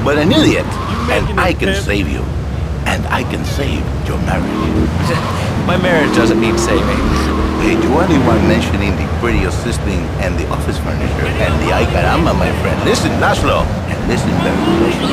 but an idiot. And I can save you. And I can save your marriage. My marriage doesn't need saving. Hey, do anyone mentioning the pretty assisting and the office furniture and the ay caramba, my friend? Listen, Laszlo, and listen very closely.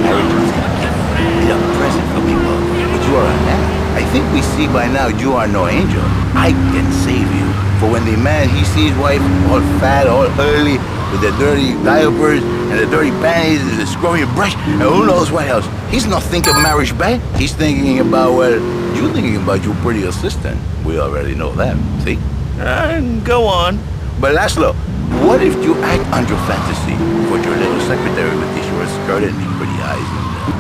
Marriage is a gift. It's a present from people. But you are a man. I think we see by now you are no angel. I can save you. For when the man, he sees wife all fat, all early, with the dirty diapers and the dirty panties and the scrubby brush and who knows what else. He's not thinking marriage back. He's thinking about, well, you're thinking about your pretty assistant. We already know that, see? Go on. But Laszlo, what if you act on your fantasy for your little secretary with the short skirt and the pretty eyes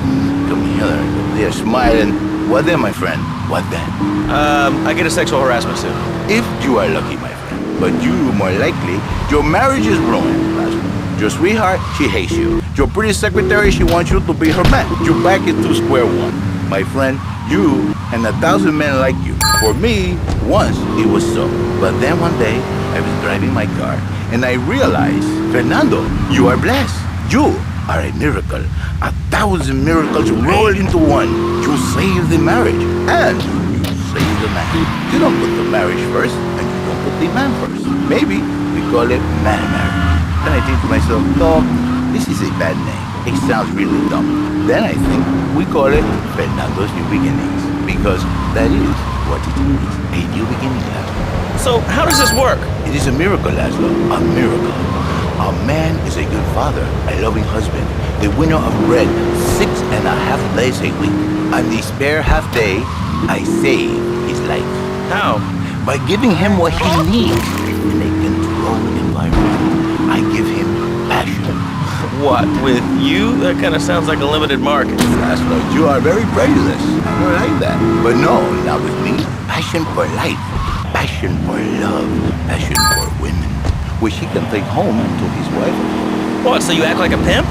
and come here, they're smiling. What then, my friend? What then? I get a sexual harassment suit. If you are lucky, my friend. But you, more likely, your marriage is ruined, Laszlo. Your sweetheart, she hates you. Your pretty secretary, she wants you to be her man. You're back into square one. My friend, you and 1,000 men like you. For me, once it was so. But then one day, I was driving my car, and I realized, Fernando, you are blessed. You are a miracle. 1,000 miracles rolled into one. You save the marriage, and you save the man. You don't put the marriage first, and you don't put the man first. Maybe we call it man marriage. Then I think to myself, no, this is a bad name. It sounds really dumb. Then I think we call it Fernando's New Beginnings, because that is what it is, a new beginning, Laszlo. So how does this work? It is a miracle, Laszlo, a miracle. A man is a good father, a loving husband, the winner of bread 6.5 days a week. On the spare half day, I save his life. How? By giving him what he needs in a controlled environment. I give him passion. What, with you? That kind of sounds like a limited market. Laszlo, you are very prejudiced. I don't like that. But no, not with me. Passion for life. Passion for love. Passion for women. Which he can take home to his wife. What, so you act like a pimp?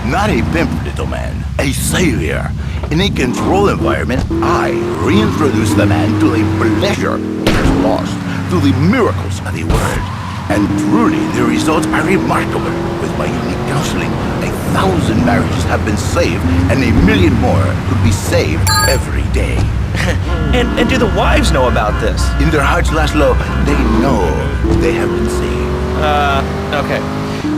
Not a pimp, little man. A savior. In a controlled environment, I reintroduce the man to the pleasure he has lost, to the miracles of the world. And truly, the results are remarkable. With my unique counseling, 1,000 marriages have been saved, and 1 million more could be saved every day. And do the wives know about this? In their hearts, Laszlo, they know they have been saved. Okay.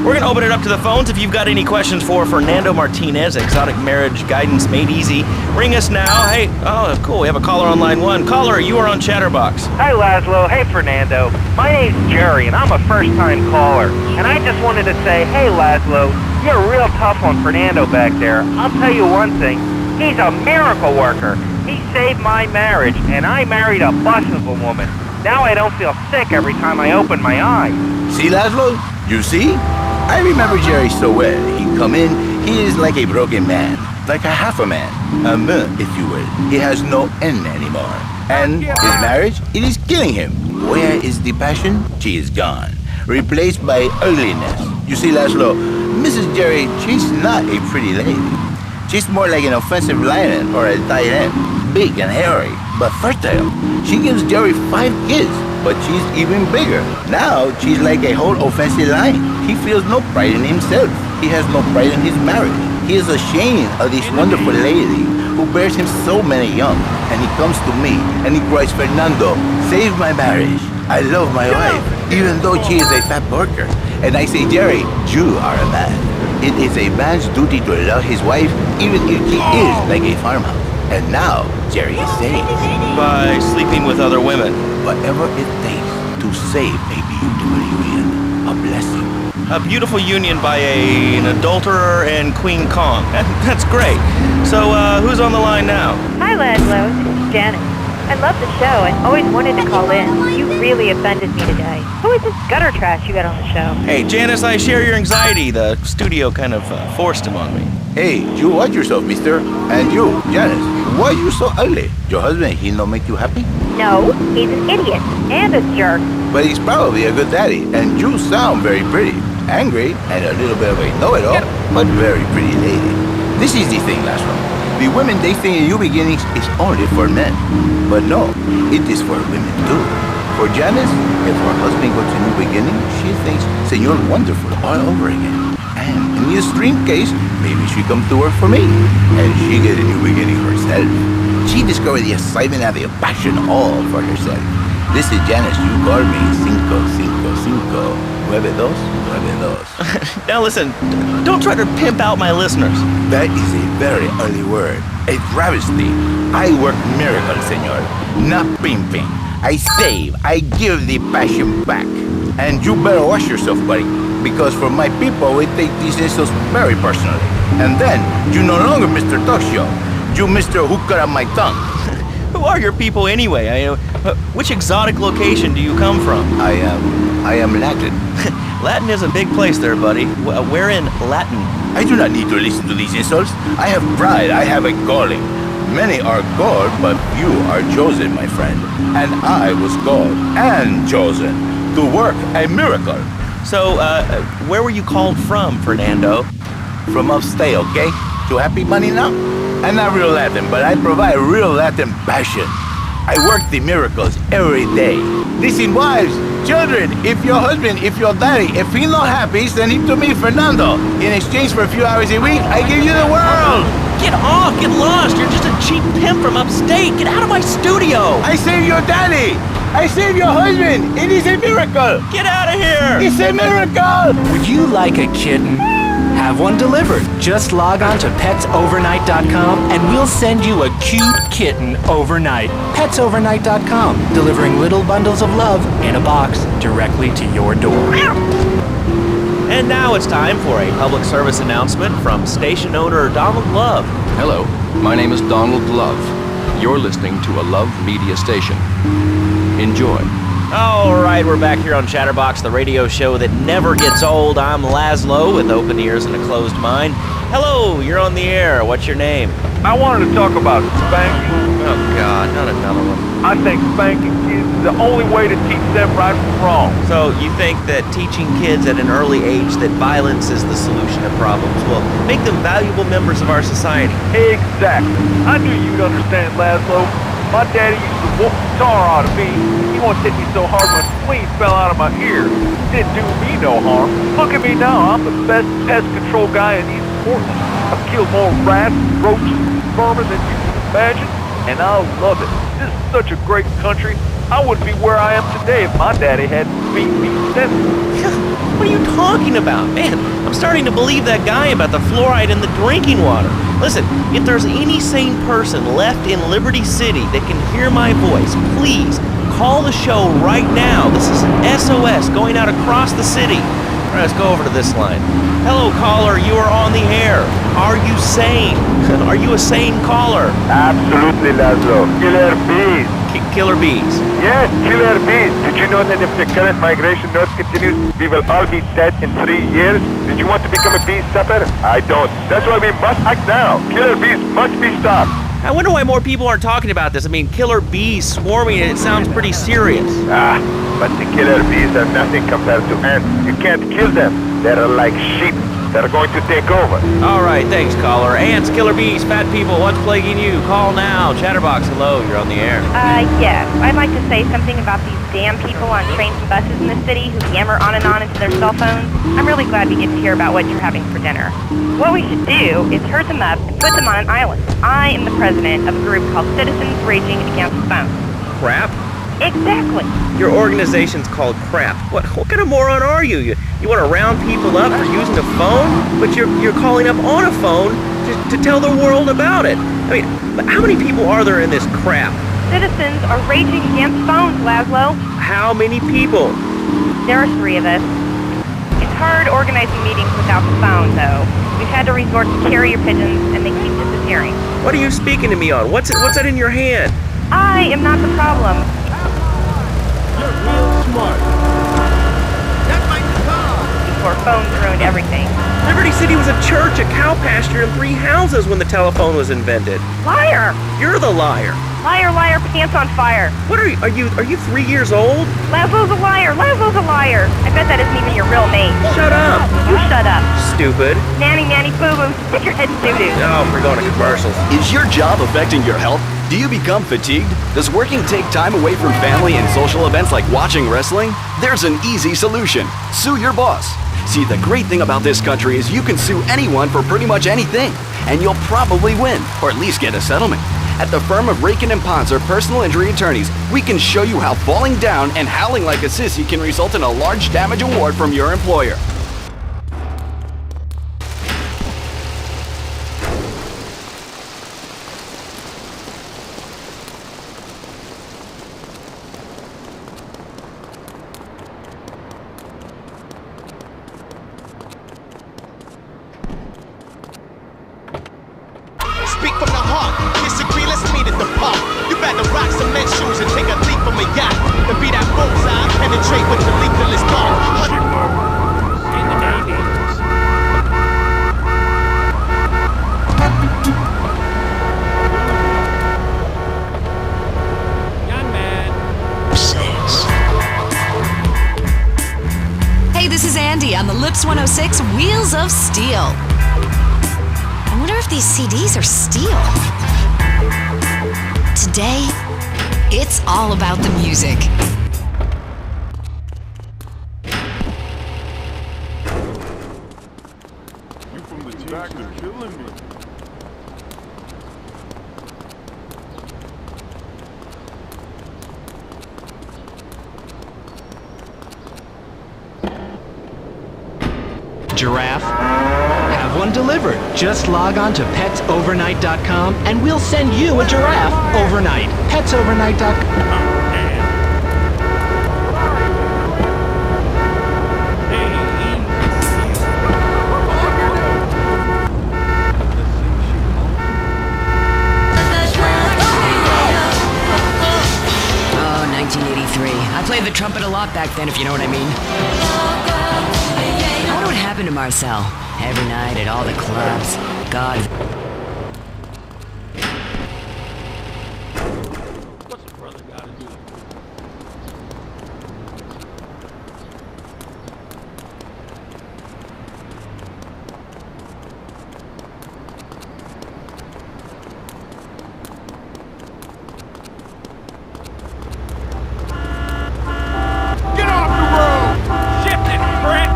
We're gonna open it up to the phones. If you've got any questions for Fernando Martinez, Exotic Marriage Guidance Made Easy, ring us now. Hey, oh, cool, we have a caller on line 1. Caller, you are on Chatterbox. Hi, Laszlo. Hey, Fernando. My name's Jerry, and I'm a first-time caller. And I just wanted to say, hey, Laszlo, you're real tough on Fernando back there. I'll tell you one thing. He's a miracle worker. He saved my marriage, and I married a bustable woman. Now I don't feel sick every time I open my eyes. See, Laszlo? You see? I remember Jerry so well. He come in, he is like a broken man, like a half a man, if you will. He has no end anymore. And his marriage, it is killing him. Where is the passion? She is gone, replaced by ugliness. You see, Laszlo, Mrs. Jerry, she's not a pretty lady. She's more like an offensive lion or a tight end, big and hairy, but fertile. She gives Jerry 5 kids. But she's even bigger. Now, she's like a whole offensive lion. He feels no pride in himself. He has no pride in his marriage. He is ashamed of this wonderful lady who bears him so many young. And he comes to me and he cries, Fernando, save my marriage. I love my wife, even though she is a fat worker. And I say, Jerry, you are a man. It is a man's duty to love his wife, even if she is like a farmhouse. And now, Jerry is saved. By sleeping with other women. Whatever it takes to save a beautiful union. A blessing. A beautiful union by an adulterer and Queen Kong. That's great. So, who's on the line now? Hi, Laszlo. This is Janet. I love the show and always wanted to call in. You really offended me today. Who is this gutter trash you got on the show? Hey, Janice, I share your anxiety. The studio kind of forced him on me. Hey, you watch yourself, mister. And you, Janice, why are you so ugly? Your husband, he not make you happy? No, he's an idiot and a jerk. But he's probably a good daddy, and you sound very pretty. Angry, and a little bit of a know-it-all, but very pretty lady. This is the thing, Laszlo. The women, they think a new beginnings is only for men. But no, it is for women too. For Janice, if her husband goes to new beginning, she thinks Señor Wonderful all over again. And And in the extreme case, maybe she come to work for me, and she get a new beginning herself. She discovered the excitement and the passion all for herself. This is Janice, you call me 555-9292. Now listen, don't try to pimp out my listeners. That is a very early word. A travesty. I work miracles, senor. Not pimping. I save. I give the passion back. And you better watch yourself, buddy. Because for my people, we take these insults very personally. And then, you no longer Mr. Talk Show. You Mr. Who Cut Out My Tongue. Who are your people anyway? Which exotic location do you come from? I am Latin. Latin is a big place there, buddy. Where in Latin? I do not need to listen to these insults. I have pride. I have a calling. Many are called, but few are chosen, my friend. And I was called and chosen to work a miracle. So, where were you called from, Fernando? From upstate, okay? To happy money now? I'm not real Latin, but I provide real Latin passion. I work the miracles every day. Listen, wives, children, if your husband, if your daddy, if he's not happy, send him to me, Fernando. In exchange for a few hours a week, I give you the world. Get off! Get lost! You're just a cheap pimp from upstate! Get out of my studio! I save your daddy! I save your husband! It is a miracle! Get out of here! It's a miracle! Would you like a kitten? Have one delivered. Just log on to petsovernight.com and we'll send you a cute kitten overnight. Petsovernight.com, delivering little bundles of love in a box directly to your door. And now it's time for a public service announcement from station owner Donald Love. Hello, my name is Donald Love. You're listening to a Love Media station. Enjoy. All right, we're back here on Chatterbox, the radio show that never gets old. I'm Laszlo with open ears and a closed mind. Hello, you're on the air. What's your name? I wanted to talk about spanking. Oh, God, not another one. I think spanking kids is the only way to teach them right from wrong. So you think that teaching kids at an early age that violence is the solution to problems will make them valuable members of our society? Exactly. I knew you'd understand, Laszlo. My daddy used to whoop the tar out of me. He once hit me so hard my spleen fell out of my ear. Didn't do me no harm. Look at me now. I'm the best pest control guy in East Portland. I've killed more rats, roaches, and vermin than you can imagine, and I love it. This is such a great country. I wouldn't be where I am today if my daddy hadn't beat me senseless. What are you talking about? Man, I'm starting to believe that guy about the fluoride in the drinking water. Listen, if there's any sane person left in Liberty City that can hear my voice, please call the show right now. This is an SOS going out across the city. All right, let's go over to this line. Hello, caller. You are on the air. Are you sane? Are you a sane caller? Absolutely, Laszlo. Killer bees. Killer bees. Yes, killer bees. Did you know that if the current migration note continues, we will all be dead in 3 years? Did you want to become a bee stopper? I don't. That's why we must act now. Killer bees must be stopped. I wonder why more people aren't talking about this. I mean, killer bees swarming, it sounds pretty serious. But the killer bees are nothing compared to ants. You can't kill them. They're like sheep. They're going to take over. All right, thanks, caller. Ants, killer bees, fat people, what's plaguing you? Call now. Chatterbox, hello, you're on the air. Yes. I'd like to say something about these damn people on trains and buses in the city who yammer on and on into their cell phones. I'm really glad we get to hear about what you're having for dinner. What we should do is herd them up and put them on an island. I am the president of a group called Citizens Raging Against Phones. Crap? Exactly. Your organization's called Crap. What kind of moron are you? You want to round people up for using a phone? But you're calling up on a phone to tell the world about it. I mean, how many people are there in this crap? Citizens are raging against phones, Laszlo. How many people? There are 3 of us. It's hard organizing meetings without the phone, though. We've had to resort to carrier pigeons, and they keep disappearing. What are you speaking to me on? What's that in your hand? I am not the problem. You're real smart. That's my new car. Before phones ruined everything. Liberty City was a church, a cow pasture, and 3 houses when the telephone was invented. Liar! You're the liar. Liar, liar, pants on fire. What are you 3 years old? Laszlo's a liar. Laszlo's a liar. I bet that isn't even your real name. Shut up. You shut up. Stupid. Nanny, nanny, boo-boo. Stick your head in doo-doo. Oh, we're going to commercials. Is your job affecting your health? Do you become fatigued? Does working take time away from family and social events like watching wrestling? There's an easy solution. Sue your boss. See, the great thing about this country is you can sue anyone for pretty much anything, and you'll probably win, or at least get a settlement. At the firm of Rakin & Ponser Personal Injury Attorneys, we can show you how falling down and howling like a sissy can result in a large damage award from your employer. Speak from the heart. Disagree, let's meet at the park. You better rock cement shoes and take a leap from a yacht. To be that bullseye, penetrate with the lethalist dart. Hey, this is Andy on the Lips 106 Wheels of Steel. I wonder if these CDs are steel. Today, it's all about the music. You from the back, they're killing me. Giraffe? Have one delivered. Just log on to petsovernight.com and we'll send you a giraffe overnight. Petsovernight.com. Oh, 1983. I played the trumpet a lot back then, if you know what I mean. I wonder what happened to Marcel. Every night at all the clubs. God. What's a brother gotta do? Get off the road! Shift it, Brett!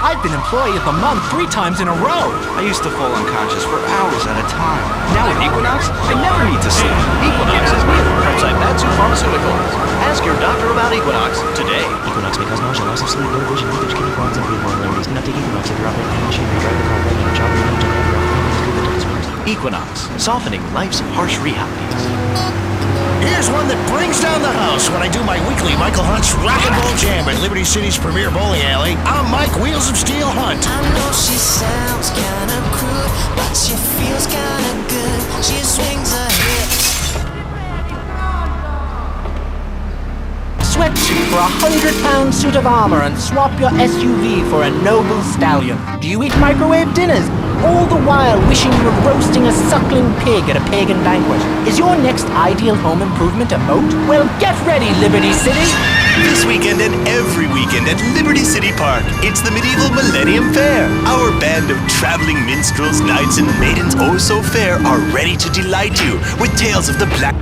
I've been Employee of the Month 3 times in a row. I used to fall unconscious for hours at a time. Now with Equinox, I never need to sleep. Equinox is new from Zaibatsu Pharmaceuticals. Ask your doctor about Equinox today. Equinox may cause nausea, loss of sleep, low vision, leakage, kidney problems, and breathing abnormalities. Do not take Equinox if you're operating a machinery, driving a car, running a job, or engine, or Equinox, softening life's harsh realities. Here's one that brings down the house when I do my weekly Michael Hunt's Rock and Roll Jam at Liberty City's premier bowling alley. I'm Mike Wheels of Steel Hunt. I know she sounds kinda crude, but she feels kinda good. She swings her hips. Sweatsuit for a 100-pound suit of armor and swap your SUV for a noble stallion. Do you eat microwave dinners? All the while wishing you were roasting a suckling pig at a pagan banquet. Is your next ideal home improvement a moat? Well, get ready, Liberty City! This weekend and every weekend at Liberty City Park, it's the Medieval Millennium Fair. Our band of traveling minstrels, knights, and maidens oh so fair are ready to delight you with tales of the black...